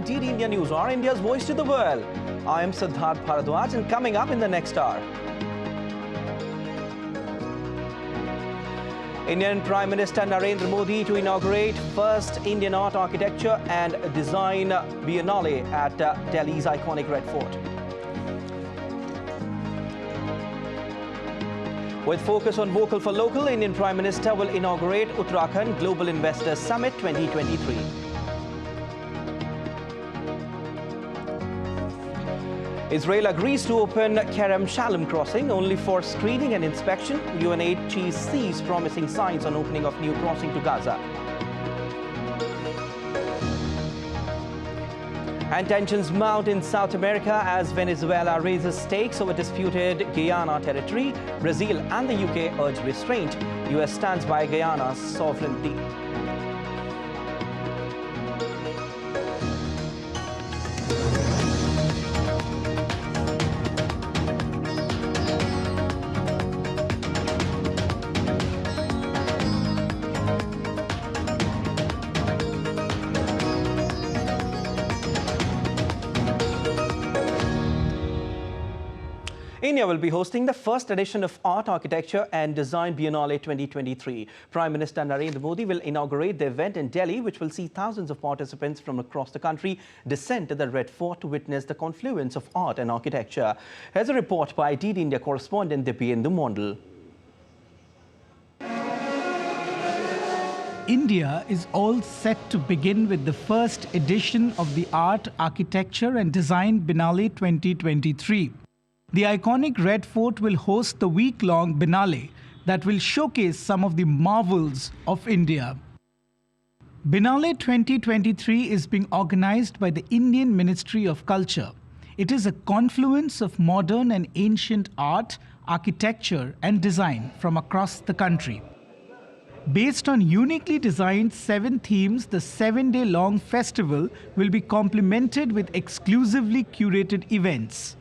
DD India News, our India's voice to the world. I am Siddharth Bharadwaj, and coming up in the next hour, Indian Prime Minister Narendra Modi to inaugurate first Indian art, architecture and design Biennale at Delhi's iconic Red Fort. With focus on vocal for local, Indian Prime Minister will inaugurate Uttarakhand Global Investors Summit 2023. Israel agrees to open Kerem Shalom crossing only for screening and inspection. UNHCR sees promising signs on opening of new crossing to Gaza. And tensions mount in South America as Venezuela raises stakes over disputed Guyana territory. Brazil and the UK urge restraint. US stands by Guyana's sovereignty. India will be hosting the first edition of Art, Architecture and Design Biennale 2023. Prime Minister Narendra Modi will inaugurate the event in Delhi, which will see thousands of participants from across the country descend to the Red Fort to witness the confluence of art and architecture. Here's a report by DD India correspondent Biennale Mondal. India is all set to begin with the first edition of the Art, Architecture and Design Biennale 2023. The iconic Red Fort will host the week-long Biennale that will showcase some of the marvels of India. Biennale 2023 is being organized by the Indian Ministry of Culture. It is a confluence of modern and ancient art, architecture and design from across the country. Based on uniquely designed 7 themes, the 7-day-long festival will be complemented with exclusively curated events.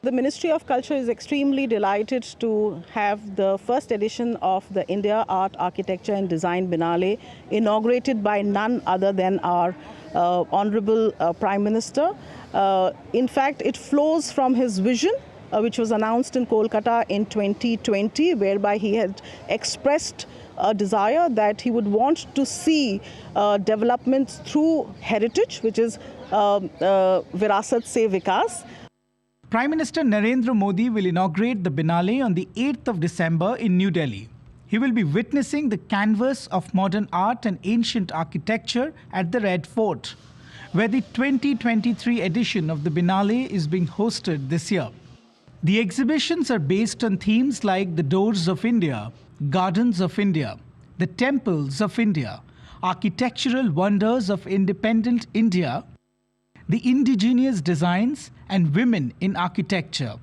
The Ministry of Culture is extremely delighted to have the first edition of the India Art, Architecture and Design Biennale inaugurated by none other than our Honorable Prime Minister. In fact, it flows from his vision, which was announced in Kolkata in 2020, whereby he had expressed a desire that he would want to see developments through heritage, which is Virasat Se Vikas. Prime Minister Narendra Modi will inaugurate the Biennale on the 8th of December in New Delhi. He will be witnessing the canvas of modern art and ancient architecture at the Red Fort, where the 2023 edition of the Biennale is being hosted this year. The exhibitions are based on themes like the Doors of India, Gardens of India, the Temples of India, architectural wonders of independent India, the indigenous designs and women in architecture.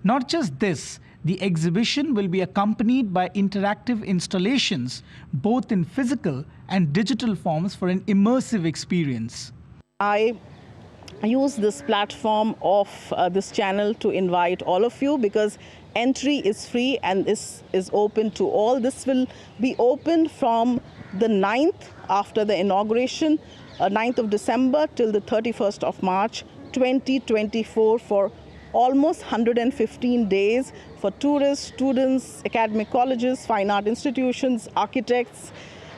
Not just this, the exhibition will be accompanied by interactive installations, both in physical and digital forms for an immersive experience. I use this platform of this channel to invite all of you because entry is free and this is open to all. This will be open from the 9th after the inauguration, 9th of December till the 31st of March 2024 for almost 115 days for tourists, students, academic colleges, fine art institutions, architects.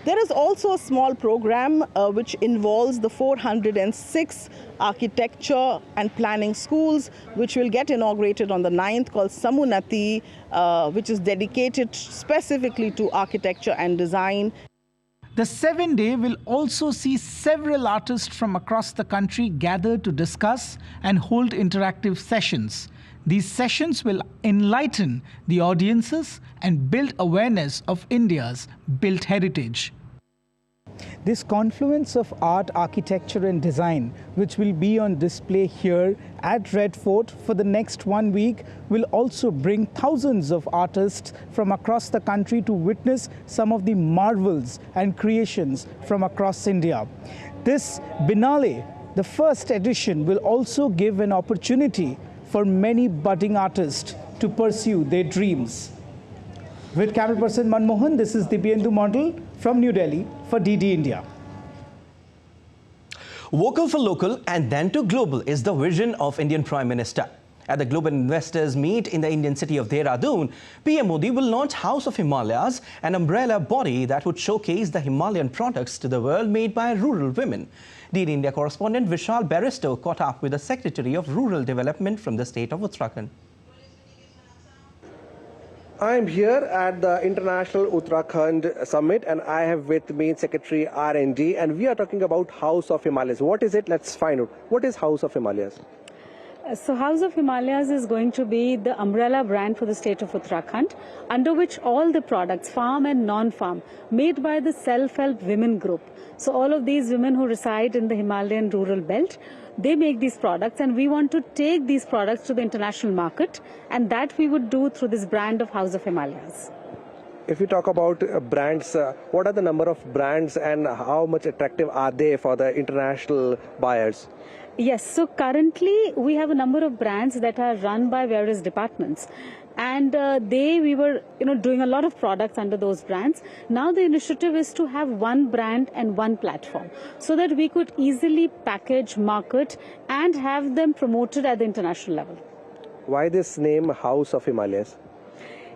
There is also a small program which involves the 406 architecture and planning schools, which will get inaugurated on the 9th, called Samunati, which is dedicated specifically to architecture and design. The 7-day will also see several artists from across the country gather to discuss and hold interactive sessions. These sessions will enlighten the audiences and build awareness of India's built heritage. This confluence of art, architecture and design, which will be on display here at Red Fort for the next 1 week, will also bring thousands of artists from across the country to witness some of the marvels and creations from across India. This Biennale, the first edition, will also give an opportunity for many budding artists to pursue their dreams. With camera person Manmohan, this is Biennale Mondal from New Delhi for DD India. Vocal for local and then to global is the vision of Indian Prime Minister. At the Global Investors Meet in the Indian city of Dehradun, PM Modi will launch House of Himalayas, an umbrella body that would showcase the Himalayan products to the world made by rural women. DD India correspondent Vishal Barristow caught up with the Secretary of Rural Development from the state of Uttarakhand. I am here at the International Uttarakhand Summit and I have with me Secretary R&D and we are talking about House of Himalayas. What is it? Let's find out. What is House of Himalayas? So House of Himalayas is going to be the umbrella brand for the state of Uttarakhand, under which all the products, farm and non-farm, made by the self-help women group. So all of these women who reside in the Himalayan rural belt, they make these products and we want to take these products to the international market, and that we would do through this brand of House of Himalayas. If you talk about brands, what are the number of brands and how much attractive are they for the international buyers? Yes, so currently we have a number of brands that are run by various departments, and we were doing a lot of products under those brands. Now the initiative is to have one brand and one platform so that we could easily package, market and have them promoted at the international level. Why this name House of Himalayas?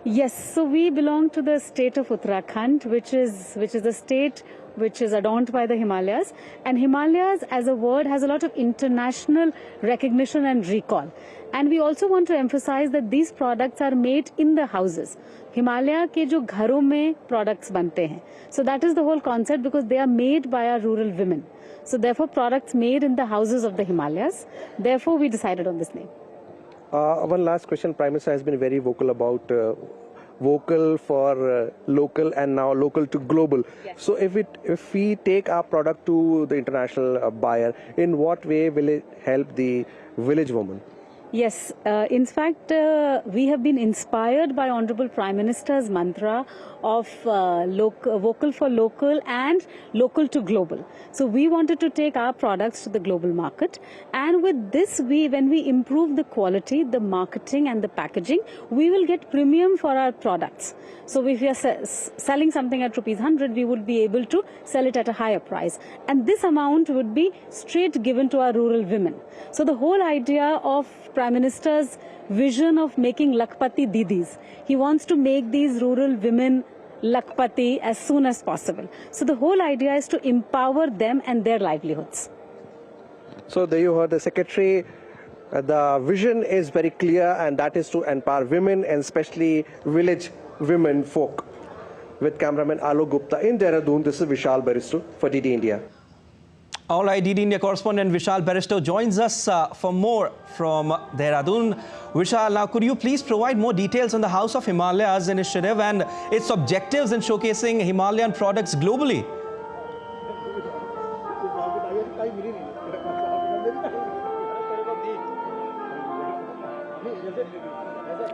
Yes, so we belong to the state of Uttarakhand, which is a state which is adorned by the Himalayas, and Himalayas as a word has a lot of international recognition and recall. And we also want to emphasize that these products are made in the houses. Himalaya ke jo gharon mein products bante hain. So that is the whole concept, because they are made by our rural women. So therefore products made in the houses of the Himalayas. Therefore we decided on this name. One last question. Prime Minister has been very vocal about vocal for local and now local to global. Yes. So if we take our product to the international buyer, in what way will it help the village woman? Yes, in fact, we have been inspired by Honorable Prime Minister's mantra of vocal for local and local to global. So we wanted to take our products to the global market, and with this, when we improve the quality, the marketing and the packaging, we will get premium for our products. So if we are selling something at ₹100, we would be able to sell it at a higher price. And this amount would be straight given to our rural women. So the whole idea of Prime Minister's vision of making Lakpati Didis, he wants to make these rural women Lakpati as soon as possible. So the whole idea is to empower them and their livelihoods. So there you heard the Secretary. The vision is very clear, and that is to empower women and especially village women folk. With cameraman Alok Gupta in Dehradun, this is Vishal Barristow for DD India. All right, DD India correspondent Vishal Barristow joins us for more from Dehradun. Vishal, now could you please provide more details on the House of Himalayas initiative and its objectives in showcasing Himalayan products globally?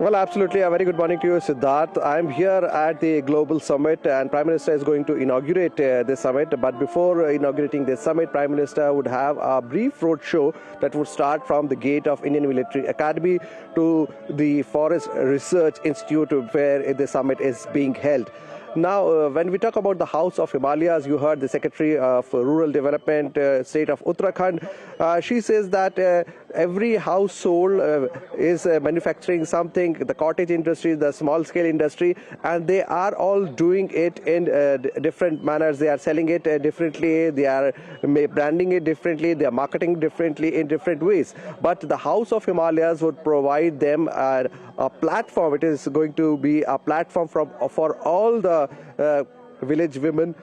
Well, absolutely. A very good morning to you, Siddharth. I'm here at the Global Summit and Prime Minister is going to inaugurate this summit. But before inaugurating this summit, Prime Minister would have a brief roadshow that would start from the gate of Indian Military Academy to the Forest Research Institute where the summit is being held. Now, when we talk about the House of Himalayas, you heard the Secretary of Rural Development, State of Uttarakhand. She says that every household is manufacturing something, the cottage industry, the small-scale industry, and they are all doing it in different manners. They are selling it differently, they are branding it differently, they are marketing differently in different ways. But the House of Himalayas would provide them a platform. It is going to be a platform for all the village women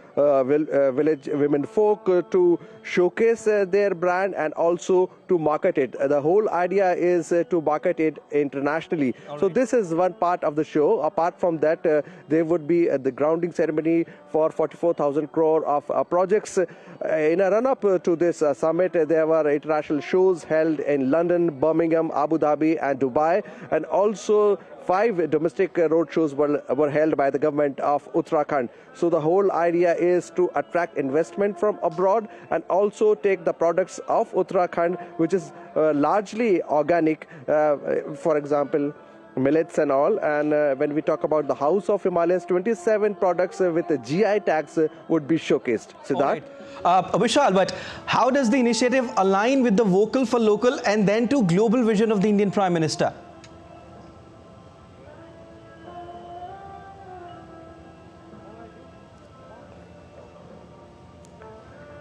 folk to showcase their brand and also to market it. The whole idea is to market it internationally. So this is one part of the show. Apart from that, there would be the grounding ceremony for 44,000 crore of projects. In a run-up to this summit, there were international shows held in London, Birmingham, Abu Dhabi and Dubai, and also 5 domestic road shows were held by the government of Uttarakhand. So the whole idea is to attract investment from abroad and also take the products of Uttarakhand, which is largely organic. For example, millets and all. And when we talk about the House of Himalayas, 27 products with GI tags would be showcased. Siddharth? Vishal, but how does the initiative align with the vocal for local and then to global vision of the Indian Prime Minister?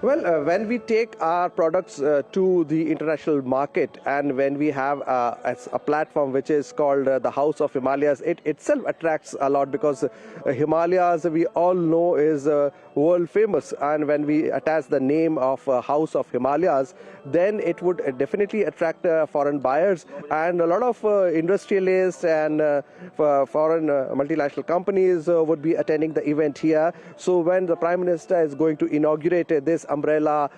Well, when we take our products to the international market, and when we have a platform which is called the House of Himalayas, it itself attracts a lot, because Himalayas, we all know, is world famous. And when we attach the name of House of Himalayas, then it would definitely attract foreign buyers, and a lot of industrialists and foreign multinational companies would be attending the event here. So when the Prime Minister is going to inaugurate this umbrella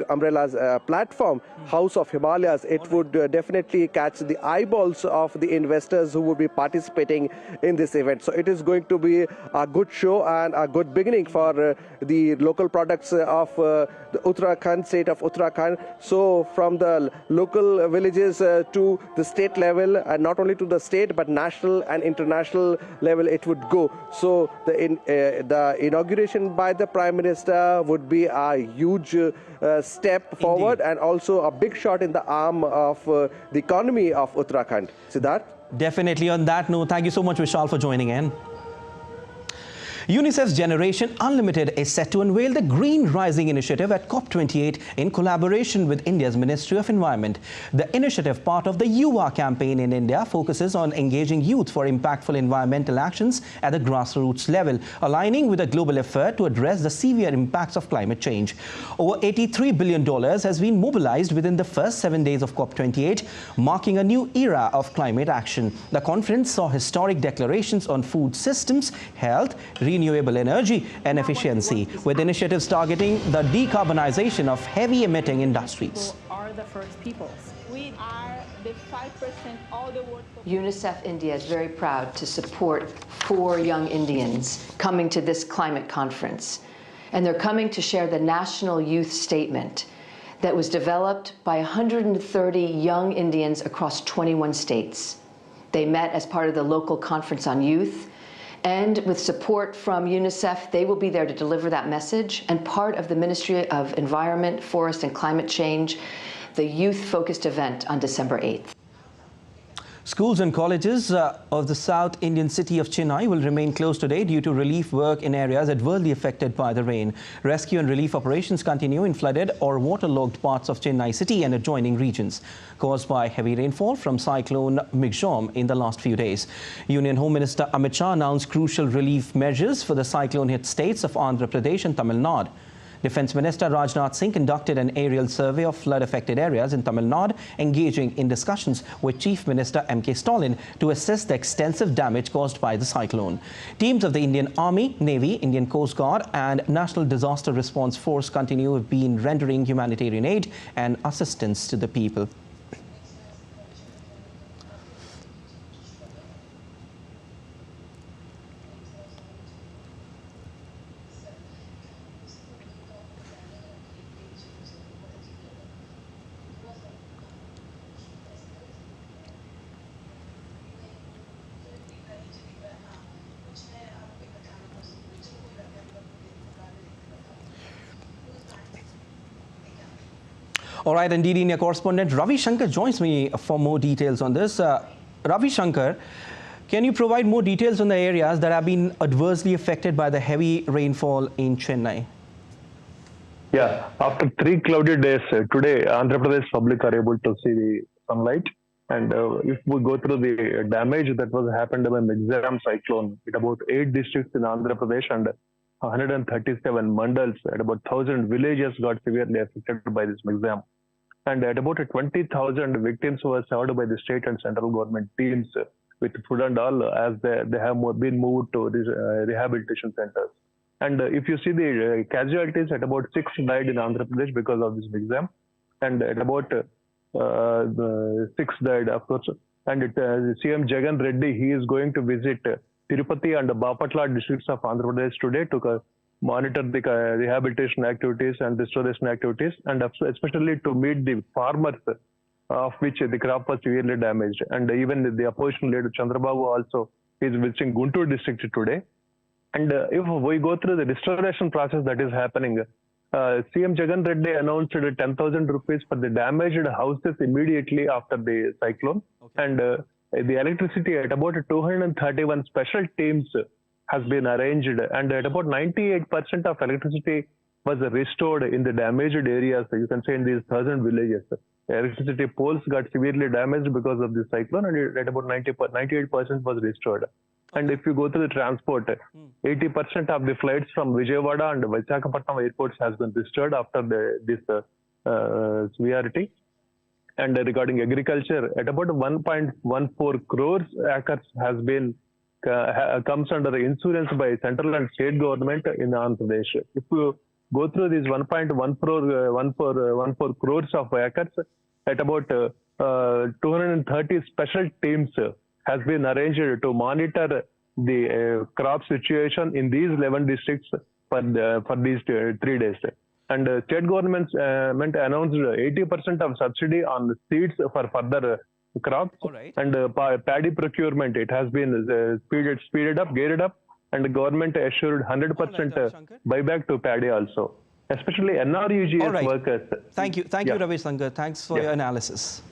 umbrella's platform, House of Himalayas, it would definitely catch the eyeballs of the investors who would be participating in this event. So it is going to be a good show and a good beginning for the local products of the Uttarakhand, state of Uttarakhand. So from the local villages to the state level, and not only to the state but national and international level, it would go. So the inauguration by the Prime Minister would be a huge step forward. Indeed. And also a big shot in the arm of the economy of Uttarakhand. Siddharth? Definitely. On that note, thank you so much, Vishal, for joining in. UNICEF's Generation Unlimited is set to unveil the Green Rising Initiative at COP28 in collaboration with India's Ministry of Environment. The initiative, part of the Yuva campaign in India, focuses on engaging youth for impactful environmental actions at the grassroots level, aligning with a global effort to address the severe impacts of climate change. Over $83 billion has been mobilized within the first 7 days of COP28, marking a new era of climate action. The conference saw historic declarations on food systems, health, renewable energy and efficiency, with initiatives targeting the decarbonization of heavy emitting industries. Are the first peoples. We are the 5% all the world. UNICEF India is very proud to support 4 young Indians coming to this climate conference. And they're coming to share the National Youth Statement that was developed by 130 young Indians across 21 states. They met as part of the local conference on youth. And with support from UNICEF, they will be there to deliver that message. And part of the Ministry of Environment, Forest and Climate Change, the youth-focused event on December 8th. Schools and colleges of the South Indian city of Chennai will remain closed today due to relief work in areas adversely affected by the rain. Rescue and relief operations continue in flooded or waterlogged parts of Chennai city and adjoining regions, caused by heavy rainfall from Cyclone McDonalds in the last few days. Union Home Minister Amit Shah announced crucial relief measures for the cyclone-hit states of Andhra Pradesh and Tamil Nadu. Defence Minister Rajnath Singh conducted an aerial survey of flood-affected areas in Tamil Nadu, engaging in discussions with Chief Minister M.K. Stalin to assess the extensive damage caused by the cyclone. Teams of the Indian Army, Navy, Indian Coast Guard and National Disaster Response Force continue have been rendering humanitarian aid and assistance to the people. All right, and DD India correspondent Ravi Shankar joins me for more details on this. Ravi Shankar, can you provide more details on the areas that have been adversely affected by the heavy rainfall in Chennai? Yeah, after 3 cloudy days, today Andhra Pradesh public are able to see the sunlight. And if we go through the damage that was happened by Migzam cyclone, at about 8 districts in Andhra Pradesh and 137 mandals, at about 1,000 villages got severely affected by this Migzam. And at about 20,000 victims were served by the state and central government teams with food and all, as they have been moved to these rehabilitation centers. And if you see the casualties, at about 6 died in Andhra Pradesh because of this exam, and at about 6 died, of course. And CM Jagan Reddy, he is going to visit Tirupati and Bapatla districts of Andhra Pradesh today to monitor the rehabilitation activities and restoration activities, and especially to meet the farmers of which the crop was severely damaged. And even the opposition leader Chandrababu also is visiting Guntur district today. And if we go through the restoration process that is happening, CM Jagan Reddy announced 10,000 rupees for the damaged houses immediately after the cyclone. Okay. And the electricity at about 231 special teams has been arranged, and at about 98% of electricity was restored in the damaged areas. You can say in these 1,000 villages. The electricity poles got severely damaged because of the cyclone, and at about 98% was restored. And if you go to the transport, 80% of the flights from Vijayawada and Visakhapatnam airports has been restored after this severity. And regarding agriculture, at about 1.14 crores acres has been comes under insurance by central and state government in Andhra Pradesh. If you go through these 1.14 crores of acres, at about 230 special teams has been arranged to monitor the crop situation in these 11 districts for these 3 days. And state government announced 80% of subsidy on seeds for further crops. Right. And paddy procurement, it has been speeded up, geared up, and the government assured 100% buyback to paddy also, especially NRUGS workers. Thank you, Ravi Shankar. Thanks for your analysis.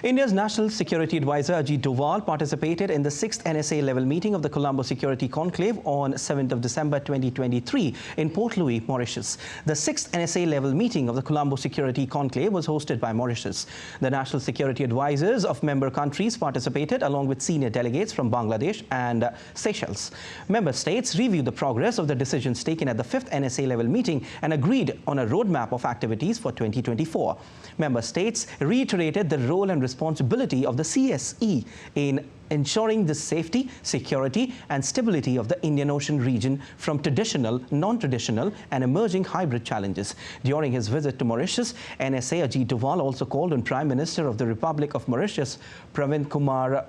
India's National Security Advisor Ajit Doval participated in the 6th NSA level meeting of the Colombo Security Conclave on 7th of December 2023 in Port Louis, Mauritius. The 6th NSA level meeting of the Colombo Security Conclave was hosted by Mauritius. The National Security Advisors of member countries participated along with senior delegates from Bangladesh and Seychelles. Member states reviewed the progress of the decisions taken at the 5th NSA level meeting and agreed on a roadmap of activities for 2024. Member states reiterated the role and responsibility of the CSE in ensuring the safety, security and stability of the Indian Ocean region from traditional, non-traditional and emerging hybrid challenges. During his visit to Mauritius, NSA Ajit Doval also called on Prime Minister of the Republic of Mauritius, Pravind Kumar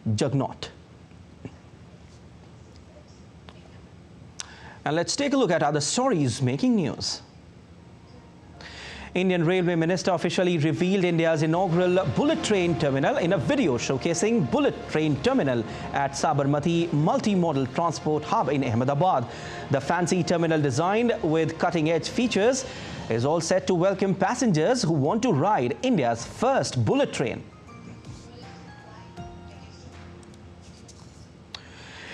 Jugnauth. And let's take a look at other stories making news. Indian Railway Minister officially revealed India's inaugural bullet train terminal in a video showcasing bullet train terminal at Sabarmati Multimodal Transport Hub in Ahmedabad. The fancy terminal, designed with cutting-edge features, is all set to welcome passengers who want to ride India's first bullet train.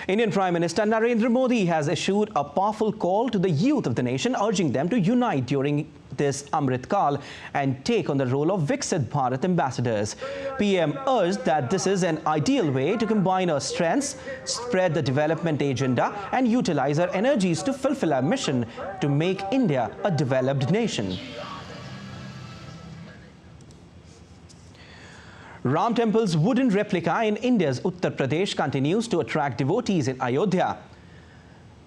Indian Prime Minister Narendra Modi has issued a powerful call to the youth of the nation, urging them to unite during this Amrit Kal and take on the role of Viksit Bharat ambassadors. PM urged that this is an ideal way to combine our strengths, spread the development agenda and utilize our energies to fulfill our mission to make India a developed nation. Ram Temple's wooden replica in India's Uttar Pradesh continues to attract devotees in Ayodhya.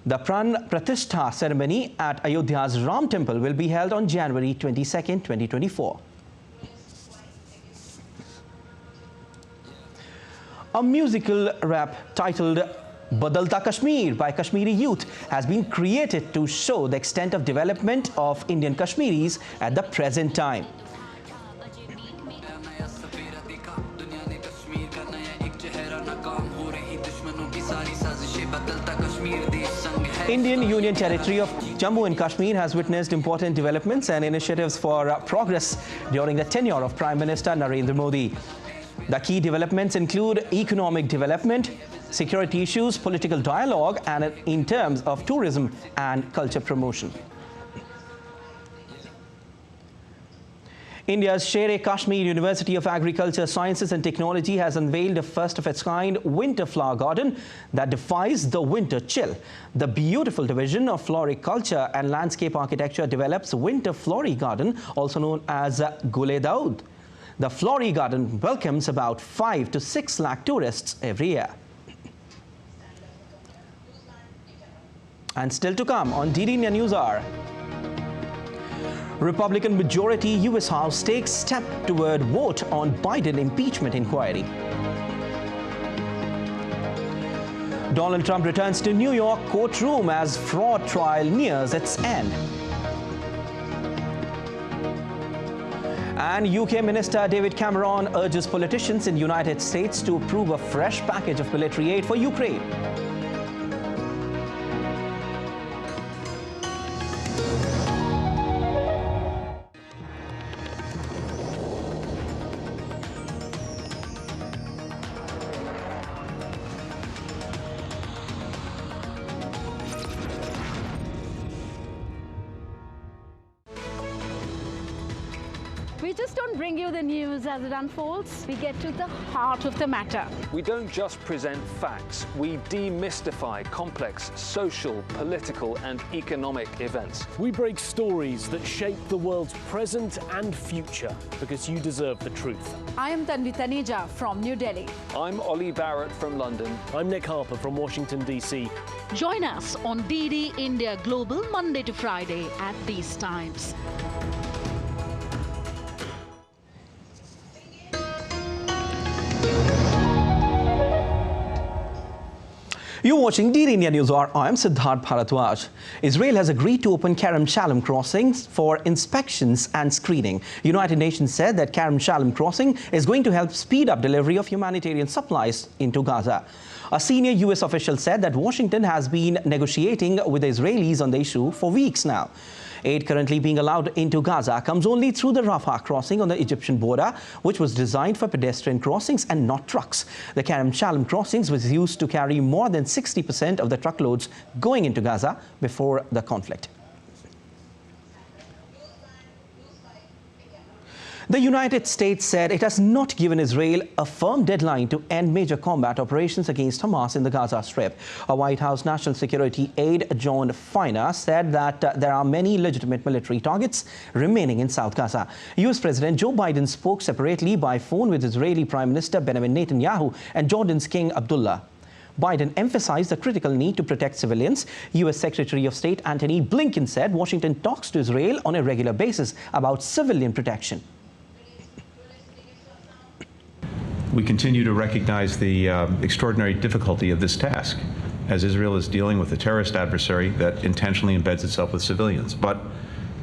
The Pran Pratishtha ceremony at Ayodhya's Ram Temple will be held on January 22, 2024. A musical rap titled Badalta Kashmir by Kashmiri youth has been created to show the extent of development of Indian Kashmiris at the present time. Indian Union Territory of Jammu and Kashmir has witnessed important developments and initiatives for progress during the tenure of Prime Minister Narendra Modi. The key developments include economic development, security issues, political dialogue, and in terms of tourism and culture promotion. India's Sher-e-Kashmir University of Agriculture, Sciences and Technology has unveiled a first-of-its-kind winter flower garden that defies the winter chill. The beautiful division of floriculture and landscape architecture develops winter flori garden, also known as Gule Daud. The flori garden welcomes about 5 to 6 lakh tourists every year. And still to come on DD India News Hour. Republican majority US House takes step toward vote on Biden impeachment inquiry. Donald Trump returns to New York courtroom as fraud trial nears its end. And UK Minister David Cameron urges politicians in the United States to approve a fresh package of military aid for Ukraine. We just don't bring you the news as it unfolds. We get to the heart of the matter. We don't just present facts. We demystify complex social, political, and economic events. We break stories that shape the world's present and future because you deserve the truth. I am Tanvi Taneja from New Delhi. I'm Ollie Barrett from London. I'm Nick Harper from Washington, D.C. Join us on DD India Global Monday to Friday at these times. You're watching DD India News Hour. I'm Siddharth Bharadwaj. Israel has agreed to open Kerem Shalom crossings for inspections and screening. United Nations said that Kerem Shalom crossing is going to help speed up delivery of humanitarian supplies into Gaza. A senior US official said that Washington has been negotiating with the Israelis on the issue for weeks now. Aid currently being allowed into Gaza comes only through the Rafah crossing on the Egyptian border, which was designed for pedestrian crossings and not trucks. The Kerem Shalom crossings was used to carry more than 60% of the truckloads going into Gaza before the conflict. The United States said it has not given Israel a firm deadline to end major combat operations against Hamas in the Gaza Strip. A White House National Security aide, John Feiner, said that there are many legitimate military targets remaining in South Gaza. US President Joe Biden spoke separately by phone with Israeli Prime Minister Benjamin Netanyahu and Jordan's King Abdullah. Biden emphasized the critical need to protect civilians. U.S. Secretary of State Antony Blinken said Washington talks to Israel on a regular basis about civilian protection. We continue to recognize the extraordinary difficulty of this task, as Israel is dealing with a terrorist adversary that intentionally embeds itself with civilians. But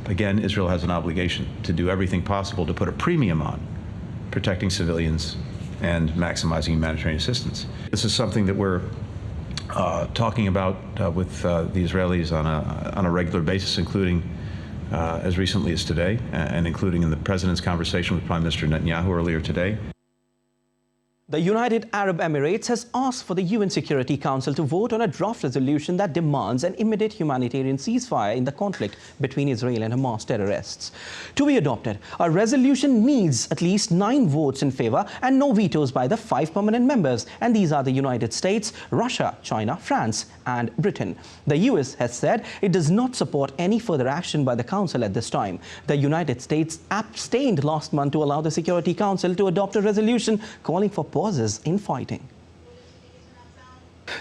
again, Israel has an obligation to do everything possible to put a premium on protecting civilians and maximizing humanitarian assistance. This is something that we're talking about with the Israelis on a regular basis, including as recently as today, and including in the President's conversation with Prime Minister Netanyahu earlier today. The United Arab Emirates has asked for the UN Security Council to vote on a draft resolution that demands an immediate humanitarian ceasefire in the conflict between Israel and Hamas terrorists. To be adopted, a resolution needs at least 9 votes in favor and no vetoes by the 5 permanent members, and these are the United States, Russia, China, France and Britain. The US has said it does not support any further action by the Council at this time. The United States abstained last month to allow the Security Council to adopt a resolution calling for pauses in fighting.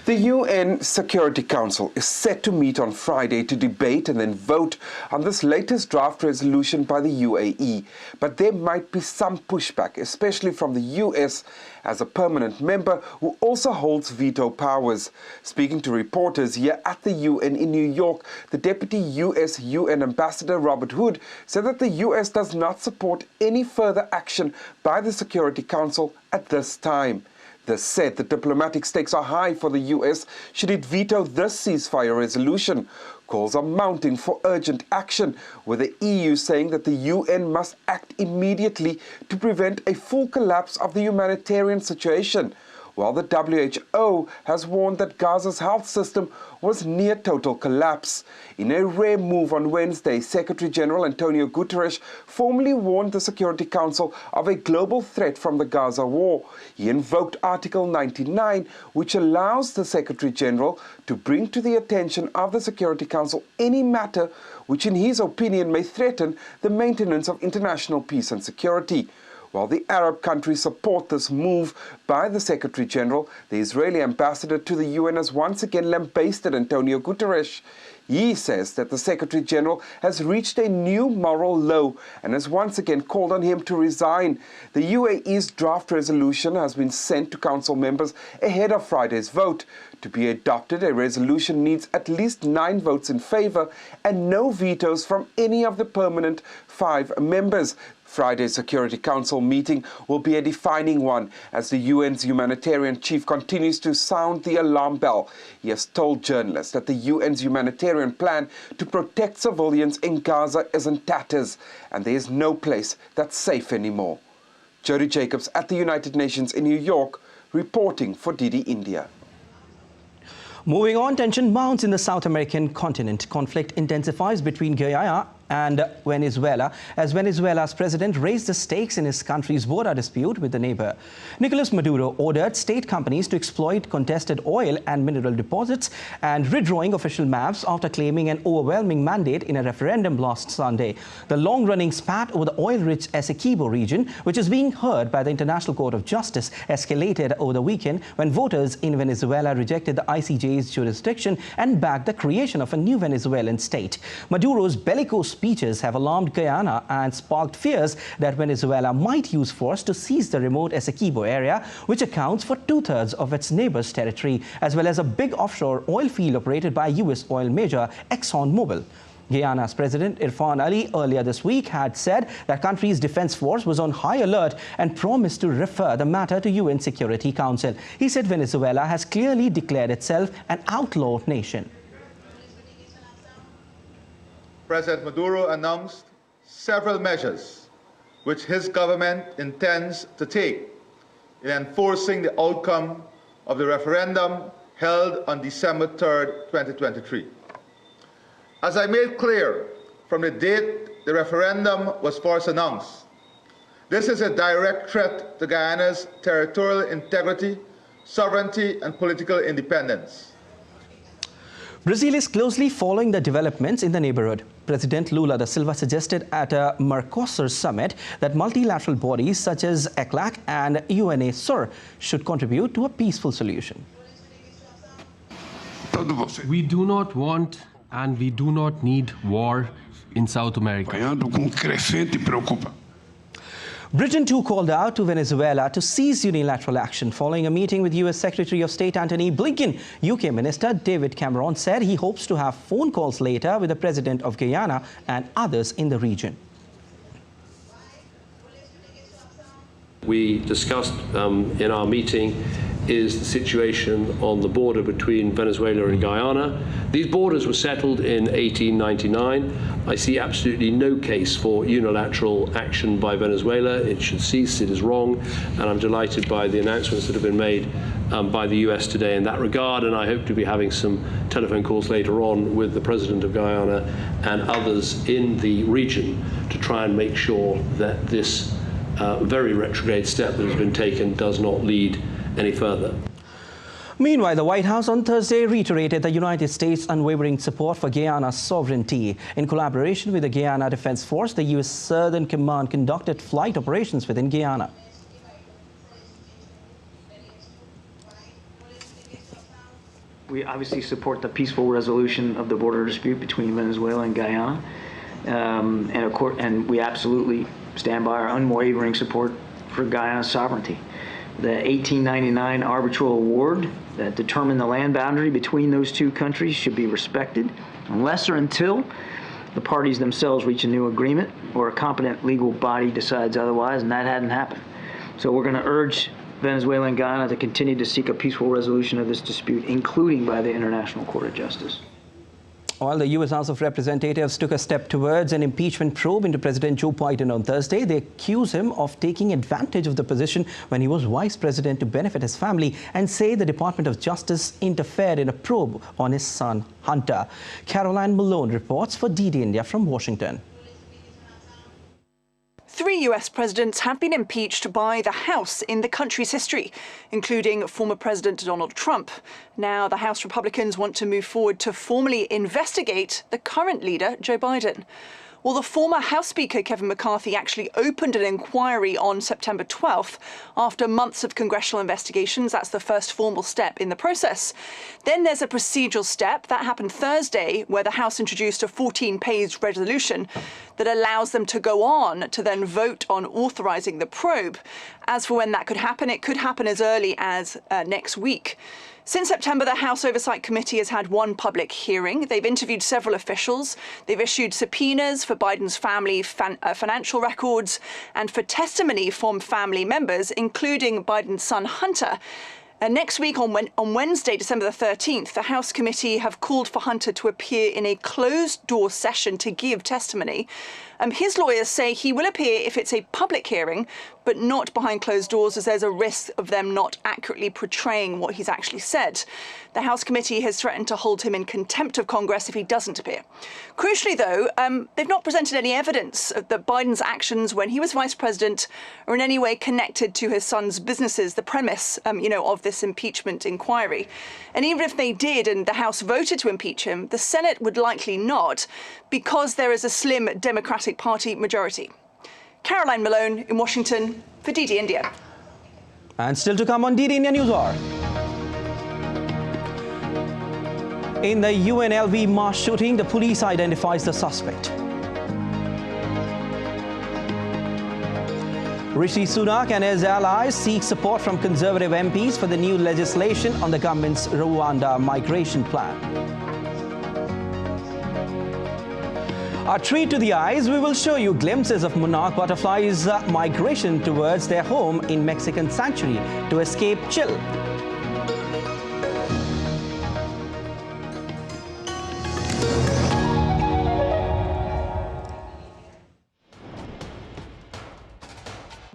The UN Security Council is set to meet on Friday to debate and then vote on this latest draft resolution by the UAE. But there might be some pushback, especially from the US as a permanent member who also holds veto powers. Speaking to reporters here at the UN in New York, the Deputy US UN Ambassador Robert Hood said that the US does not support any further action by the Security Council at this time. This said the diplomatic stakes are high for the US should it veto this ceasefire resolution. Calls are mounting for urgent action, with the EU saying that the UN must act immediately to prevent a full collapse of the humanitarian situation, while the WHO has warned that Gaza's health system was near total collapse. In a rare move on Wednesday, Secretary General Antonio Guterres formally warned the Security Council of a global threat from the Gaza war. He invoked Article 99, which allows the Secretary General to bring to the attention of the Security Council any matter which in his opinion may threaten the maintenance of international peace and security. While the Arab countries support this move by the Secretary General, the Israeli ambassador to the UN has once again lambasted Antonio Guterres. He says that the Secretary General has reached a new moral low and has once again called on him to resign. The UAE's draft resolution has been sent to Council members ahead of Friday's vote. To be adopted, a resolution needs at least 9 votes in favour and no vetoes from any of the permanent 5 members. Friday's Security Council meeting will be a defining one as the UN's humanitarian chief continues to sound the alarm bell. He has told journalists that the UN's humanitarian plan to protect civilians in Gaza is in tatters and there is no place that's safe anymore. Jody Jacobs at the United Nations in New York, reporting for DD India. Moving on, tension mounts in the South American continent. Conflict intensifies between Guyana and Venezuela as Venezuela's president raised the stakes in his country's border dispute with the neighbor. Nicolas Maduro ordered state companies to exploit contested oil and mineral deposits and redrawing official maps after claiming an overwhelming mandate in a referendum last Sunday. The long-running spat over the oil-rich Essequibo region, which is being heard by the International Court of Justice, escalated over the weekend when voters in Venezuela rejected the ICJ's jurisdiction and backed the creation of a new Venezuelan state. Maduro's bellicose speeches have alarmed Guyana and sparked fears that Venezuela might use force to seize the remote Essequibo area, which accounts for 2/3 of its neighbor's territory, as well as a big offshore oil field operated by US oil major ExxonMobil. Guyana's President Irfan Ali earlier this week had said that country's defense force was on high alert and promised to refer the matter to UN Security Council. He said Venezuela has clearly declared itself an outlaw nation. President Maduro announced several measures which his government intends to take in enforcing the outcome of the referendum held on December 3rd, 2023. As I made clear from the date the referendum was first announced, this is a direct threat to Guyana's territorial integrity, sovereignty, and political independence. Brazil is closely following the developments in the neighborhood. President Lula da Silva suggested at a Mercosur summit that multilateral bodies such as ECLAC and UNASUR should contribute to a peaceful solution. We do not want and we do not need war in South America. Britain too called out to Venezuela to cease unilateral action following a meeting with US Secretary of State Antony Blinken. UK Minister David Cameron said he hopes to have phone calls later with the President of Guyana and others in the region. We discussed in our meeting is the situation on the border between Venezuela and Guyana. These borders were settled in 1899. I see absolutely no case for unilateral action by Venezuela. It should cease. It is wrong. And I'm delighted by the announcements that have been made by the US today in that regard. And I hope to be having some telephone calls later on with the President of Guyana and others in the region to try and make sure that this very retrograde step that has been taken does not lead any further. Meanwhile, the White House on Thursday reiterated the United States' unwavering support for Guyana's sovereignty. In collaboration with the Guyana Defense Force, the U.S. Southern Command conducted flight operations within Guyana. We obviously support the peaceful resolution of the border dispute between Venezuela and Guyana. And we absolutely stand by our unwavering support for Guyana's sovereignty. The 1899 arbitral award that determined the land boundary between those two countries should be respected unless or until the parties themselves reach a new agreement or a competent legal body decides otherwise, and that hadn't happened. So we're going to urge Venezuela and Guyana to continue to seek a peaceful resolution of this dispute, including by the International Court of Justice. While the U.S. House of Representatives took a step towards an impeachment probe into President Joe Biden on Thursday, they accuse him of taking advantage of the position when he was vice president to benefit his family and say the Department of Justice interfered in a probe on his son, Hunter. Caroline Malone reports for DD India from Washington. 3 US presidents have been impeached by the House in the country's history, including former President Donald Trump. Now the House Republicans want to move forward to formally investigate the current leader, Joe Biden. Well, the former House Speaker, Kevin McCarthy, actually opened an inquiry on September 12th after months of congressional investigations. That's the first formal step in the process. Then there's a procedural step that happened Thursday, where the House introduced a 14-page resolution that allows them to go on to then vote on authorising the probe. As for when that could happen, it could happen as early as next week. Since September, the House Oversight Committee has had one public hearing. They've interviewed several officials. They've issued subpoenas for Biden's family financial records and for testimony from family members, including Biden's son Hunter. Next week, on Wednesday, December the 13th, the House Committee have called for Hunter to appear in a closed-door session to give testimony. His lawyers say he will appear if it's a public hearing, but not behind closed doors, as there's a risk of them not accurately portraying what he's actually said. The House Committee has threatened to hold him in contempt of Congress if he doesn't appear. Crucially, though, they've not presented any evidence that Biden's actions when he was vice president are in any way connected to his son's businesses, the premise, of this impeachment inquiry. And even if they did and the House voted to impeach him, the Senate would likely not, because there is a slim Democratic Party majority. Caroline Malone in Washington for DD India. And still to come on DD India News Hour. In the UNLV mass shooting, the police identifies the suspect. Rishi Sunak and his allies seek support from Conservative MPs for the new legislation on the government's Rwanda migration plan. A treat to the eyes, we will show you glimpses of monarch butterflies' migration towards their home in Mexican sanctuary to escape chill.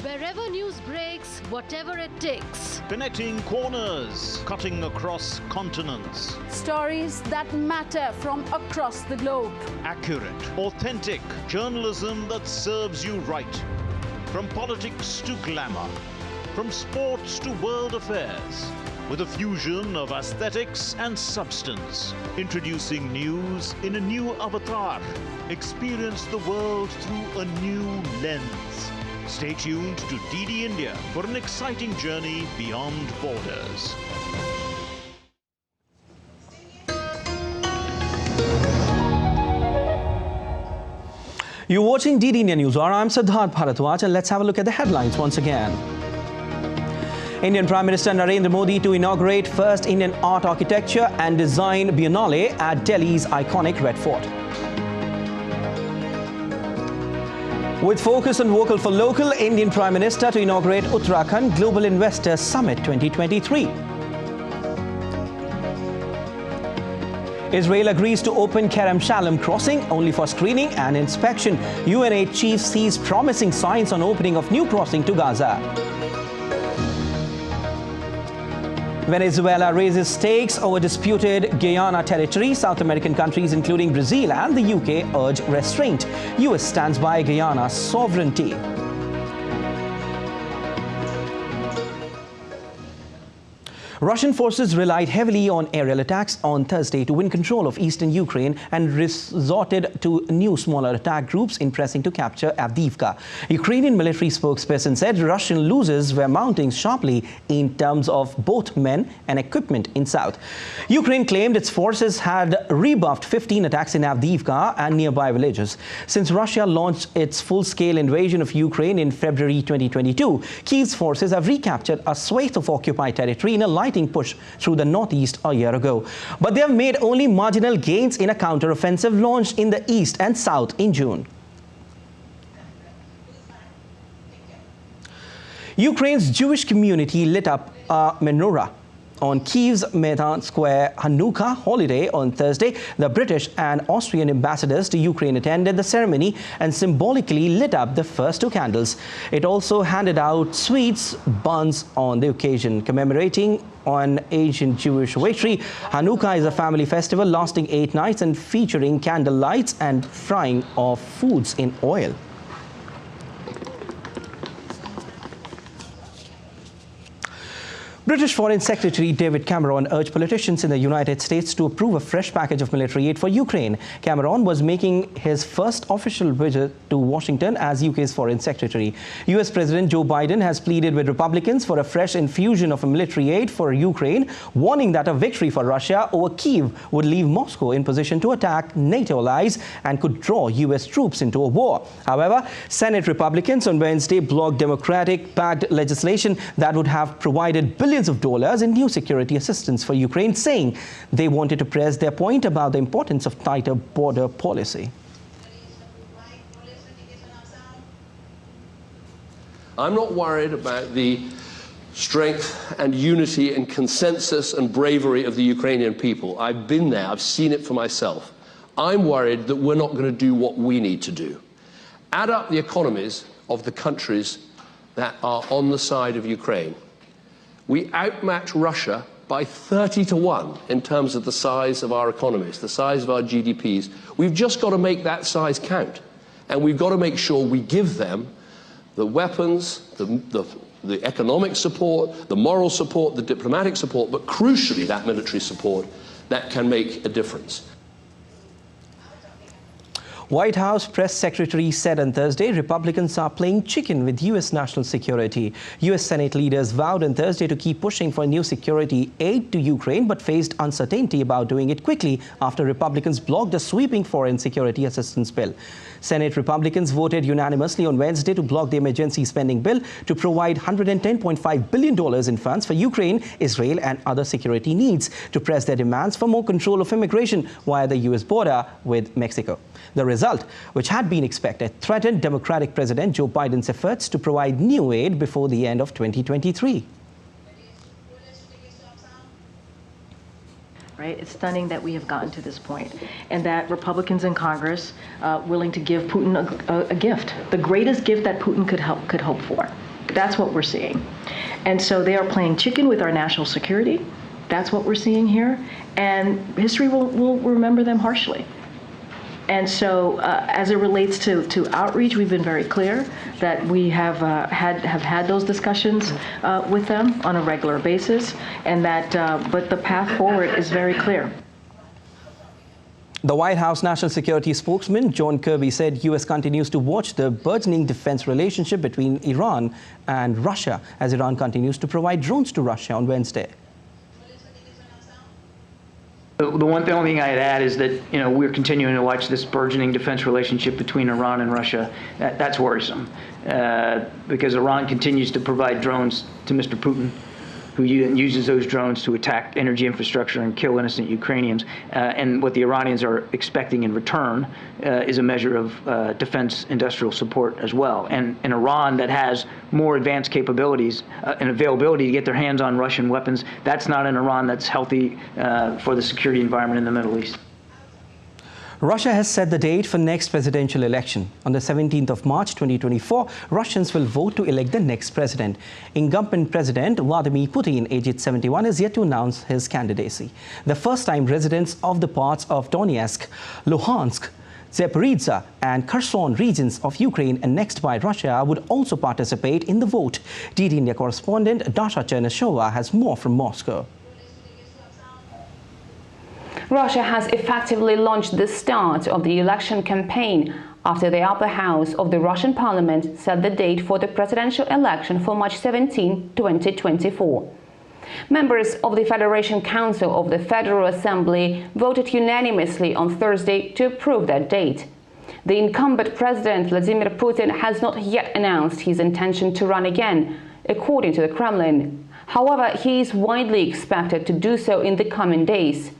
Wherever news breaks, whatever it takes. Connecting corners, cutting across continents. Stories that matter from across the globe. Accurate, authentic journalism that serves you right. From politics to glamour, from sports to world affairs, with a fusion of aesthetics and substance. Introducing news in a new avatar. Experience the world through a new lens. Stay tuned to DD India for an exciting journey beyond borders. You're watching DD India News Hour. I'm Siddharth Bharadwaj, and let's have a look at the headlines once again. Indian Prime Minister Narendra Modi to inaugurate first Indian art, architecture and design Biennale at Delhi's iconic Red Fort. With focus on vocal for local, Indian Prime Minister to inaugurate Uttarakhand Global Investor Summit 2023. Israel agrees to open Kerem Shalom crossing only for screening and inspection. UNAID chief sees promising signs on opening of new crossing to Gaza. Venezuela raises stakes over disputed Guyana territory. South American countries, including Brazil and the UK, urge restraint. US stands by Guyana's sovereignty. Russian forces relied heavily on aerial attacks on Thursday to win control of eastern Ukraine and resorted to new smaller attack groups in pressing to capture Avdiivka. Ukrainian military spokesperson said Russian losses were mounting sharply in terms of both men and equipment in south. Ukraine claimed its forces had rebuffed 15 attacks in Avdiivka and nearby villages. Since Russia launched its full-scale invasion of Ukraine in February 2022, Kyiv's forces have recaptured a swathe of occupied territory in a light push through the northeast a year ago. But they have made only marginal gains in a counter-offensive launched in the east and south in June. Ukraine's Jewish community lit up a menorah on Kyiv's Maidan Square Hanuka holiday on Thursday. The British and Austrian ambassadors to Ukraine attended the ceremony and symbolically lit up the first two candles. It also handed out sweets, buns on the occasion, commemorating on ancient Jewish poetry. Hanukkah is a family festival lasting 8 nights and featuring candle lights and frying of foods in oil. British Foreign Secretary David Cameron urged politicians in the United States to approve a fresh package of military aid for Ukraine. Cameron was making his first official visit to Washington as UK's Foreign Secretary. US President Joe Biden has pleaded with Republicans for a fresh infusion of military aid for Ukraine, warning that a victory for Russia over Kyiv would leave Moscow in position to attack NATO allies and could draw US troops into a war. However, Senate Republicans on Wednesday blocked Democratic-backed legislation that would have provided billions of dollars in new security assistance for Ukraine, saying they wanted to press their point about the importance of tighter border policy. I'm not worried about the strength and unity and consensus and bravery of the Ukrainian people. I've been there, I've seen it for myself. I'm worried that we're not going to do what we need to do. Add up the economies of the countries that are on the side of Ukraine. We outmatch Russia by 30 to 1 in terms of the size of our economies, the size of our GDPs. We've just got to make that size count. And we've got to make sure we give them the weapons, the economic support, the moral support, the diplomatic support, but crucially that military support that can make a difference. White House press secretary said on Thursday Republicans are playing chicken with U.S. national security. U.S. Senate leaders vowed on Thursday to keep pushing for new security aid to Ukraine, but faced uncertainty about doing it quickly after Republicans blocked a sweeping foreign security assistance bill. Senate Republicans voted unanimously on Wednesday to block the emergency spending bill to provide $110.5 billion in funds for Ukraine, Israel and other security needs to press their demands for more control of immigration via the U.S. border with Mexico. The result, which had been expected, threatened Democratic President Joe Biden's efforts to provide new aid before the end of 2023. Right? It's stunning that we have gotten to this point, and that Republicans in Congress willing to give Putin a gift, the greatest gift that Putin could hope for. That's what we're seeing. And so they are playing chicken with our national security. That's what we're seeing here, and history will remember them harshly. And so as it relates to outreach, we've been very clear that we have had those discussions with them on a regular basis, and that but the path forward is very clear. The White House National Security spokesman John Kirby said U.S. continues to watch the burgeoning defense relationship between Iran and Russia as Iran continues to provide drones to Russia on Wednesday. The only thing I'd add is that we're continuing to watch this burgeoning defense relationship between Iran and Russia. That's worrisome because Iran continues to provide drones to Mr. Putin, who uses those drones to attack energy infrastructure and kill innocent Ukrainians. And what the Iranians are expecting in return is a measure of defense industrial support as well. And an Iran that has more advanced capabilities and availability to get their hands on Russian weapons, that's not an Iran that's healthy for the security environment in the Middle East. Russia has set the date for next presidential election. On the 17th of March 2024, Russians will vote to elect the next president. Incumbent President Vladimir Putin, aged 71, is yet to announce his candidacy. The first-time residents of the parts of Donetsk, Luhansk, Zaporizhzhia and Kherson regions of Ukraine annexed by Russia would also participate in the vote. DD India correspondent Dasha Chernyshova has more from Moscow. Russia has effectively launched the start of the election campaign after the upper house of the Russian parliament set the date for the presidential election for March 17, 2024. Members of the Federation Council of the Federal Assembly voted unanimously on Thursday to approve that date. The incumbent president Vladimir Putin has not yet announced his intention to run again, according to the Kremlin. However, he is widely expected to do so in the coming days.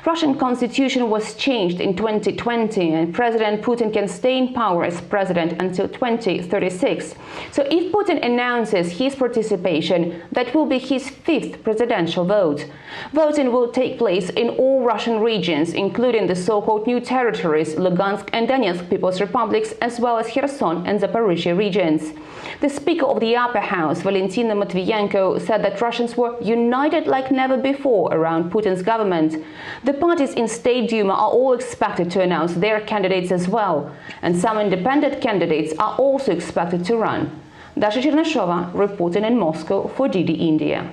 Russian constitution was changed in 2020 and President Putin can stay in power as president until 2036. So if Putin announces his participation, that will be his fifth presidential vote. Voting will take place in all Russian regions, including the so-called new territories, Lugansk and Donetsk People's Republics, as well as Kherson and Zaporizhzhia regions. The Speaker of the Upper House, Valentina Matviyenko, said that Russians were united like never before around Putin's government. The parties in State Duma are all expected to announce their candidates as well, and some independent candidates are also expected to run. Dasha Chernyshova reporting in Moscow for DD India.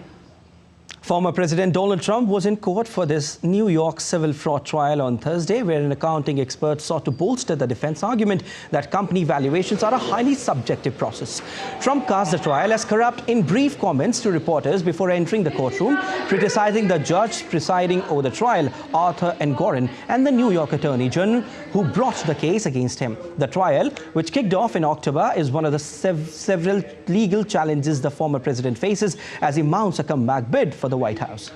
Former President Donald Trump was in court for this New York civil fraud trial on Thursday, where an accounting expert sought to bolster the defense argument that company valuations are a highly subjective process. Trump cast the trial as corrupt in brief comments to reporters before entering the courtroom, criticizing the judge presiding over the trial, Arthur Engoron, and the New York Attorney General who brought the case against him. The trial, which kicked off in October, is one of the several legal challenges the former president faces as he mounts a comeback bid for the White House.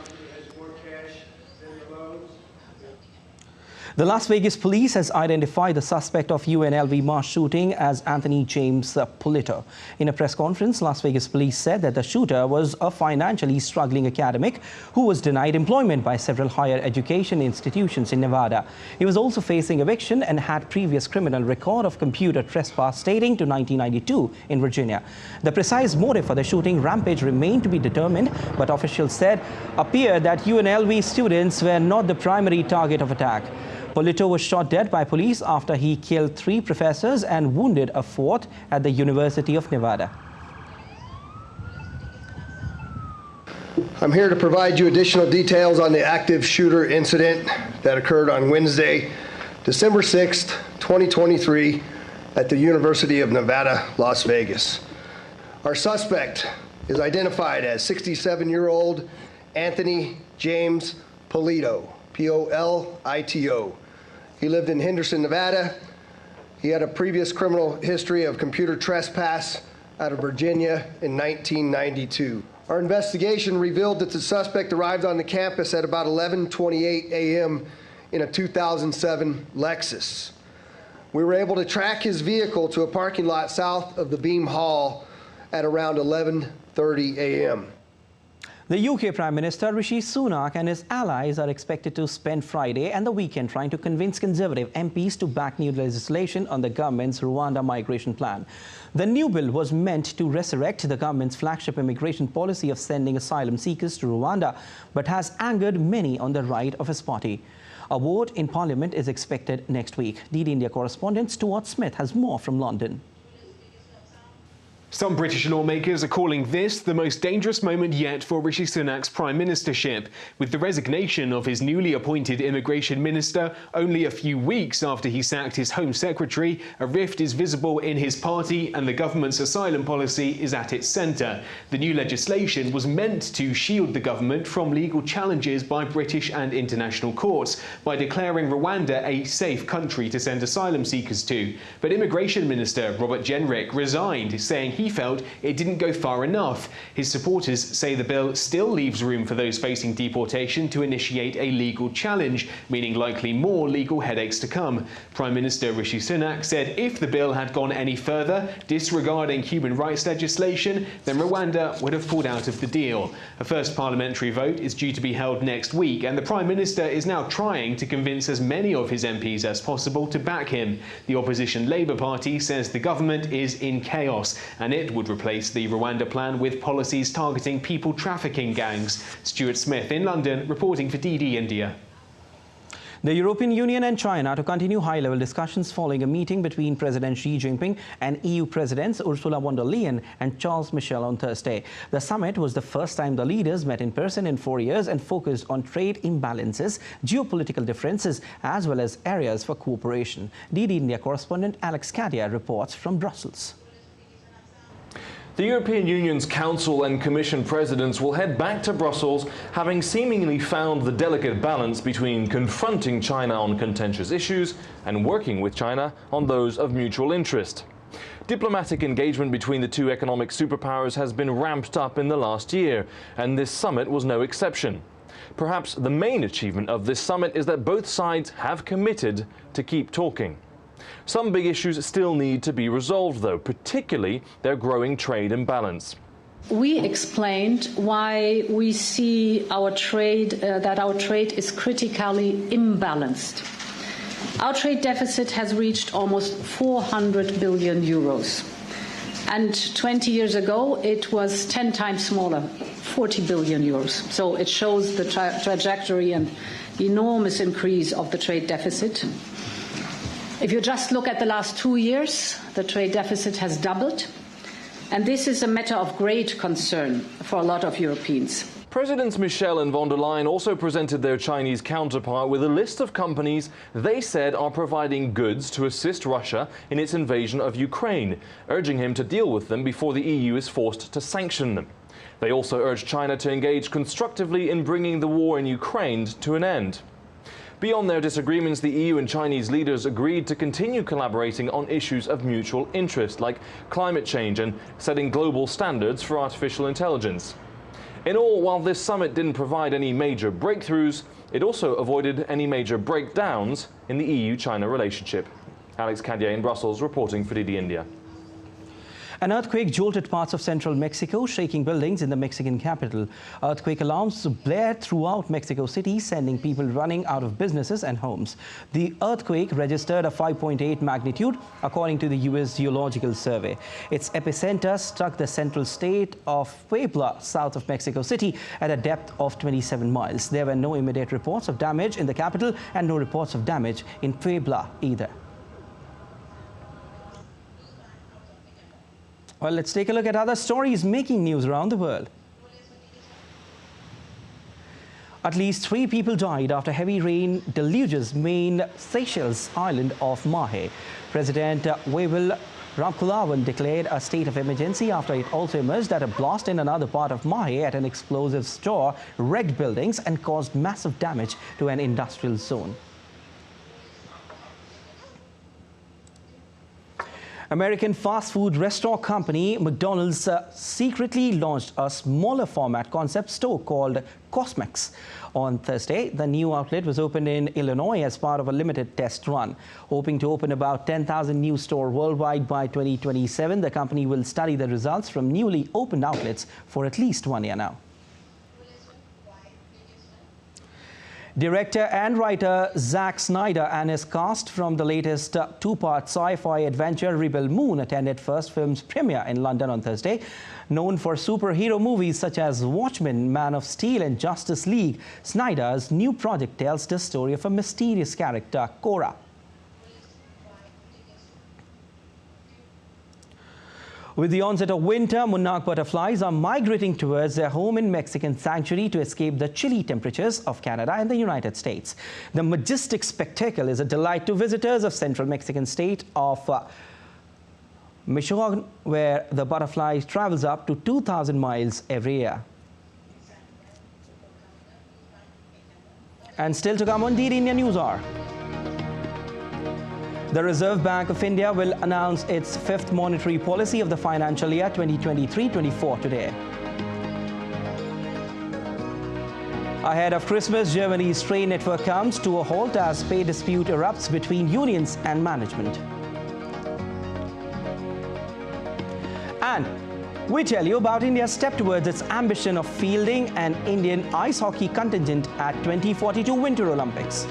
The Las Vegas police has identified the suspect of UNLV mass shooting as Anthony James Polito. In a press conference, Las Vegas police said that the shooter was a financially struggling academic who was denied employment by several higher education institutions in Nevada. He was also facing eviction and had previous criminal record of computer trespass dating to 1992 in Virginia. The precise motive for the shooting rampage remained to be determined, but officials said appeared that UNLV students were not the primary target of attack. Polito was shot dead by police after he killed 3 professors and wounded a 4th at the University of Nevada. I'm here to provide you additional details on the active shooter incident that occurred on Wednesday, December 6th, 2023, at the University of Nevada, Las Vegas. Our suspect is identified as 67-year-old Anthony James Polito, P-O-L-I-T-O. He lived in Henderson, Nevada. He had a previous criminal history of computer trespass out of Virginia in 1992. Our investigation revealed that the suspect arrived on the campus at about 11:28 a.m. in a 2007 Lexus. We were able to track his vehicle to a parking lot south of the Beam Hall at around 11:30 a.m. The UK Prime Minister Rishi Sunak and his allies are expected to spend Friday and the weekend trying to convince Conservative MPs to back new legislation on the government's Rwanda migration plan. The new bill was meant to resurrect the government's flagship immigration policy of sending asylum seekers to Rwanda, but has angered many on the right of his party. A vote in Parliament is expected next week. DD India correspondent Stuart Smith has more from London. Some British lawmakers are calling this the most dangerous moment yet for Rishi Sunak's prime ministership. With the resignation of his newly appointed immigration minister only a few weeks after he sacked his Home Secretary, a rift is visible in his party and the government's asylum policy is at its centre. The new legislation was meant to shield the government from legal challenges by British and international courts by declaring Rwanda a safe country to send asylum seekers to. But Immigration Minister Robert Jenrick resigned, saying he felt it didn't go far enough. His supporters say the bill still leaves room for those facing deportation to initiate a legal challenge, meaning likely more legal headaches to come. Prime Minister Rishi Sunak said if the bill had gone any further, disregarding human rights legislation, then Rwanda would have pulled out of the deal. A first parliamentary vote is due to be held next week, and the Prime Minister is now trying to convince as many of his MPs as possible to back him. The opposition Labour Party says the government is in chaos, and it would replace the Rwanda plan with policies targeting people trafficking gangs. Stuart Smith in London, reporting for DD India. The European Union and China to continue high-level discussions following a meeting between President Xi Jinping and EU Presidents Ursula von der Leyen and Charles Michel on Thursday. The summit was the first time the leaders met in person in 4 years and focused on trade imbalances, geopolitical differences, as well as areas for cooperation. DD India correspondent Alex Kadia reports from Brussels. The European Union's Council and Commission presidents will head back to Brussels, having seemingly found the delicate balance between confronting China on contentious issues and working with China on those of mutual interest. Diplomatic engagement between the two economic superpowers has been ramped up in the last year, and this summit was no exception. Perhaps the main achievement of this summit is that both sides have committed to keep talking. Some big issues still need to be resolved, though, particularly their growing trade imbalance. We explained why we see our trade, that our trade is critically imbalanced. Our trade deficit has reached almost 400 billion euros. And 20 years ago, it was 10 times smaller, 40 billion euros. So it shows the trajectory and enormous increase of the trade deficit. If you just look at the last 2 years, the trade deficit has doubled, and this is a matter of great concern for a lot of Europeans. Presidents Michel and von der Leyen also presented their Chinese counterpart with a list of companies they said are providing goods to assist Russia in its invasion of Ukraine, urging him to deal with them before the EU is forced to sanction them. They also urged China to engage constructively in bringing the war in Ukraine to an end. Beyond their disagreements, the EU and Chinese leaders agreed to continue collaborating on issues of mutual interest, like climate change and setting global standards for artificial intelligence. In all, while this summit didn't provide any major breakthroughs, it also avoided any major breakdowns in the EU-China relationship. Alex Cadier in Brussels reporting for DD India. An earthquake jolted parts of central Mexico, shaking buildings in the Mexican capital. Earthquake alarms blared throughout Mexico City, sending people running out of businesses and homes. The earthquake registered a 5.8 magnitude, according to the U.S. Geological Survey. Its epicenter struck the central state of Puebla, south of Mexico City, at a depth of 27 miles. There were no immediate reports of damage in the capital and no reports of damage in Puebla either. Well, let's take a look at other stories making news around the world. At least 3 people died after heavy rain deluges main Seychelles island of Mahé. President Wavel Ramkulawan declared a state of emergency after it also emerged that a blast in another part of Mahé at an explosive store wrecked buildings and caused massive damage to an industrial zone. American fast food restaurant company McDonald's secretly launched a smaller format concept store called Cosmix. On Thursday, the new outlet was opened in Illinois as part of a limited test run. Hoping to open about 10,000 new stores worldwide by 2027, the company will study the results from newly opened outlets for at least 1 year now. Director and writer Zack Snyder and his cast from the latest 2-part sci-fi adventure Rebel Moon attended First Film's premiere in London on Thursday. Known for superhero movies such as Watchmen, Man of Steel and Justice League, Snyder's new project tells the story of a mysterious character, Korra. With the onset of winter, monarch butterflies are migrating towards their home in Mexican sanctuary to escape the chilly temperatures of Canada and the United States. The majestic spectacle is a delight to visitors of central Mexican state of Michoacan, where the butterfly travels up to 2,000 miles every year. And still to come on DD India News Hour. The Reserve Bank of India will announce its 5th monetary policy of the financial year 2023-24 today. Ahead of Christmas, Germany's train network comes to a halt as pay dispute erupts between unions and management. And we tell you about India's step towards its ambition of fielding an Indian ice hockey contingent at 2042 Winter Olympics.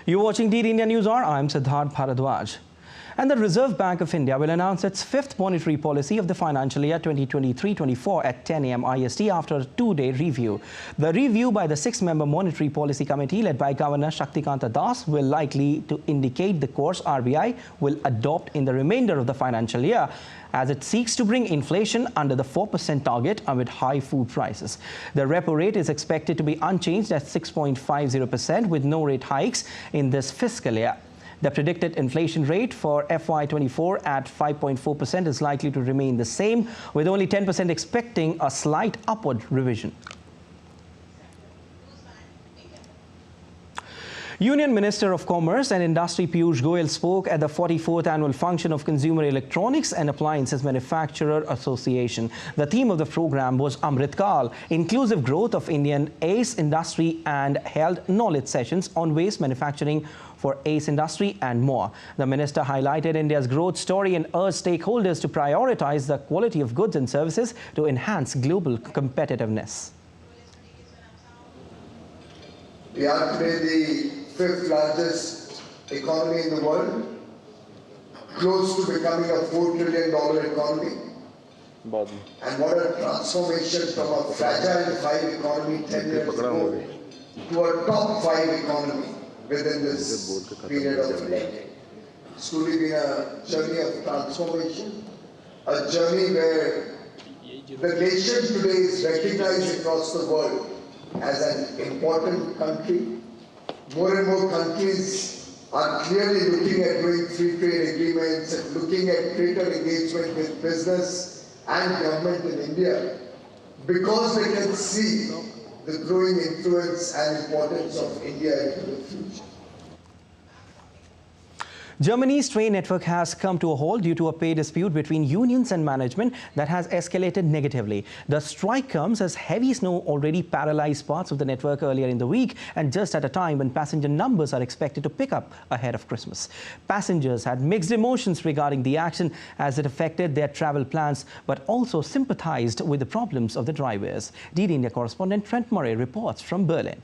You're watching DD India News Hour. I'm Siddharth Bharadwaj. And the Reserve Bank of India will announce its 5th monetary policy of the financial year 2023-24 at 10 a.m. IST after a 2-day review. The review by the 6-member Monetary Policy Committee led by Governor Shaktikanta Das will likely to indicate the course RBI will adopt in the remainder of the financial year as it seeks to bring inflation under the 4% target amid high food prices. The repo rate is expected to be unchanged at 6.50% with no rate hikes in this fiscal year. The predicted inflation rate for FY24 at 5.4% is likely to remain the same, with only 10% expecting a slight upward revision. Union Minister of Commerce and Industry Piyush Goyal spoke at the 44th annual function of Consumer Electronics and Appliances Manufacturer Association. The theme of the program was Amrit Kal, inclusive growth of Indian ACE industry, and held knowledge sessions on waste manufacturing for ACE industry and more. The minister highlighted India's growth story and urged stakeholders to prioritize the quality of goods and services to enhance global competitiveness. We are today the 5th largest economy in the world, close to becoming a $4 trillion economy. And what a transformation from a fragile 5 economy 10 years ago to a top 5 economy within this period of a decade. It's truly been a journey of transformation, a journey where the nation today is recognized across the world as an important country. More and more countries are clearly looking at doing free trade agreements and looking at greater engagement with business and government in India because they can see the growing influence and importance of India into the future. Germany's train network has come to a halt due to a pay dispute between unions and management that has escalated negatively. The strike comes as heavy snow already paralyzed parts of the network earlier in the week, and just at a time when passenger numbers are expected to pick up ahead of Christmas. Passengers had mixed emotions regarding the action as it affected their travel plans, but also sympathized with the problems of the drivers. DD India correspondent Trent Murray reports from Berlin.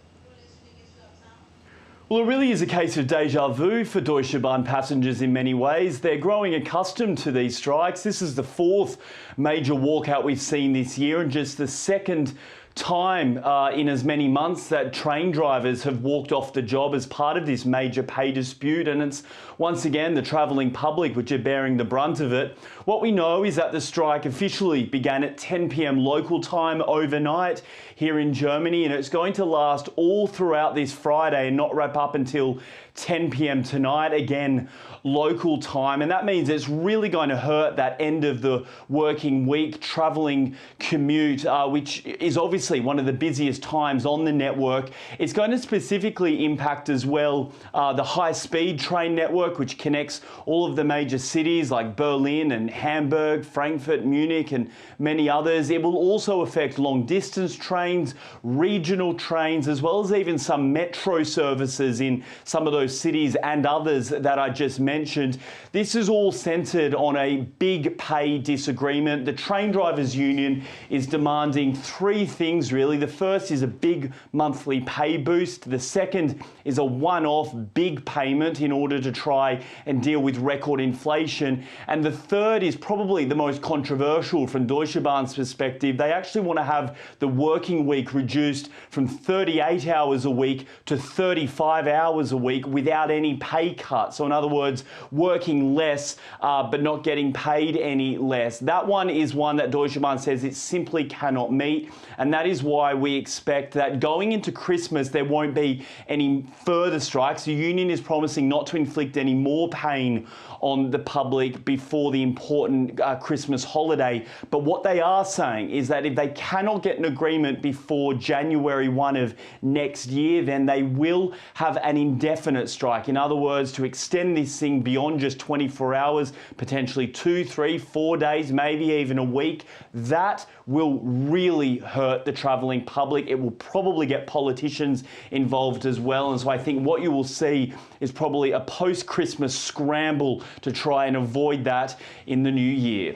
Well, it really is a case of deja vu for Deutsche Bahn passengers in many ways. They're growing accustomed to these strikes. This is the 4th major walkout we've seen this year, and just the 2nd time in as many months that train drivers have walked off the job as part of this major pay dispute. And it's once again the travelling public which are bearing the brunt of it. What we know is that the strike officially began at 10 p.m. local time overnight here in Germany, and it's going to last all throughout this Friday and not wrap up until 10 p.m. tonight, again local time. And that means it's really going to hurt that end of the working week travelling commute, which is obviously one of the busiest times on the network. It's going to specifically impact as well the high-speed train network, which connects all of the major cities like Berlin and Hamburg, Frankfurt, Munich, and many others. It will also affect long-distance trains, regional trains, as well as even some metro services in some of those cities and others that I just mentioned. This is all centred on a big pay disagreement. The Train Drivers Union is demanding 3 things really. The first is a big monthly pay boost. The second is a one-off big payment in order to try and deal with record inflation. And the third is probably the most controversial from Deutsche Bahn's perspective. They actually want to have the working week reduced from 38 hours a week to 35 hours a week without any pay cut. So in other words, working less but not getting paid any less. That one is one that Deutsche Bahn says it simply cannot meet, and that is why we expect that going into Christmas there won't be any further strikes. The union is promising not to inflict any more pain on the public before the important Christmas holiday. But what they are saying is that if they cannot get an agreement before January 1 of next year, then they will have an indefinite strike. In other words, to extend this thing beyond just 24 hours, potentially 2, 3, 4 days, maybe even a week, that will really hurt the travelling public. It will probably get politicians involved as well. And so I think what you will see is probably a post-Christmas scramble to try and avoid that in the new year.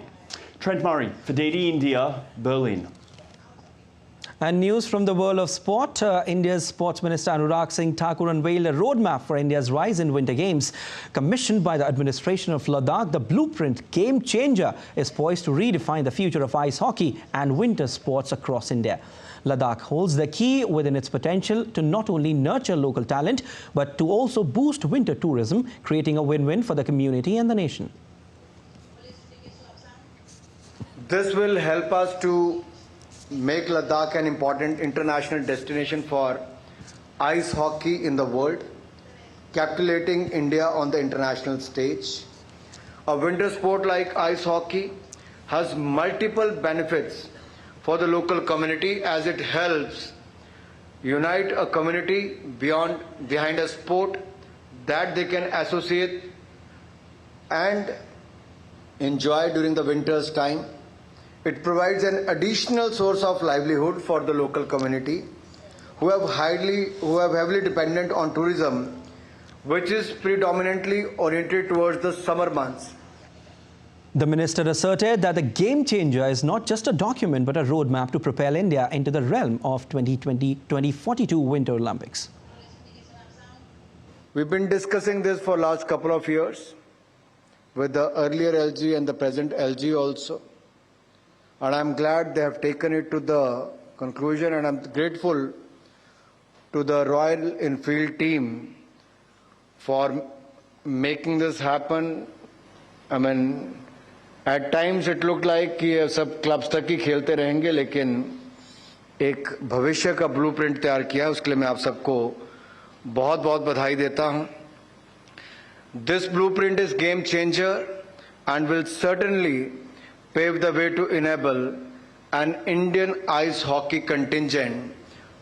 Trent Murray for DD India, Berlin. And news from the world of sport. India's Sports Minister Anurag Singh Thakur unveiled a roadmap for India's rise in Winter Games. Commissioned by the administration of Ladakh, the blueprint Game Changer is poised to redefine the future of ice hockey and winter sports across India. Ladakh holds the key within its potential to not only nurture local talent, but to also boost winter tourism, creating a win-win for the community and the nation. This will help us to make Ladakh an important international destination for ice hockey in the world, capitulating India on the international stage. A winter sport like ice hockey has multiple benefits for the local community as it helps unite a community behind a sport that they can associate and enjoy during the winter's time. It provides an additional source of livelihood for the local community who have heavily dependent on tourism, which is predominantly oriented towards the summer months. The minister asserted that the game changer is not just a document but a roadmap to propel India into the realm of 2042 Winter Olympics. We've been discussing this for last couple of years with the earlier LG and the present LG also. And I'm glad they have taken it to the conclusion, and I'm grateful to the Royal Enfield team for making this happen. I mean, at times it looked like कि सब clubs तक ही खेलते रहेंगे, लेकिन एक भविष्य का blueprint तैयार किया है, उसके लिए मैं आप सबको बहुत बहुत बधाई देता हूं. This blueprint is game changer and will certainly pave the way to enable an Indian ice hockey contingent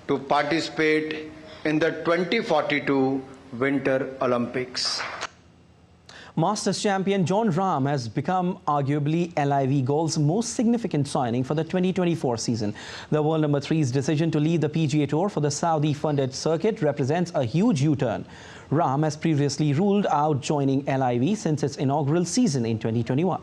to participate in the 2042 Winter Olympics. Masters champion Jon Rahm has become arguably LIV Golf's most significant signing for the 2024 season. The world number 3's decision to leave the PGA Tour for the Saudi-funded circuit represents a huge U-turn. Rahm has previously ruled out joining LIV since its inaugural season in 2021.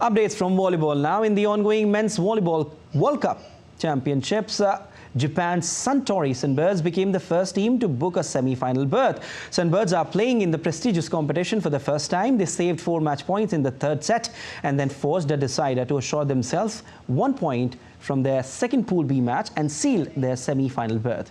Updates from volleyball now. In the ongoing Men's Volleyball World Cup Championships, Japan's Suntory Sunbirds became the first team to book a semi-final berth. Sunbirds are playing in the prestigious competition for the first time. They saved 4 match points in the third set and then forced a decider to assure themselves 1 point from their second Pool B match and seal their semi-final berth.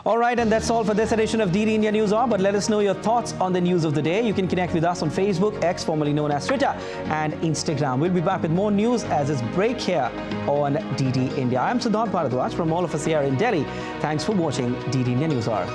All right, and that's all for this edition of DD India News Hour. But let us know your thoughts on the news of the day. You can connect with us on Facebook, X, formerly known as Twitter, and Instagram. We'll be back with more news as it's break here on DD India. I'm Siddharth Bharadwaj from all of us here in Delhi. Thanks for watching DD India News Hour.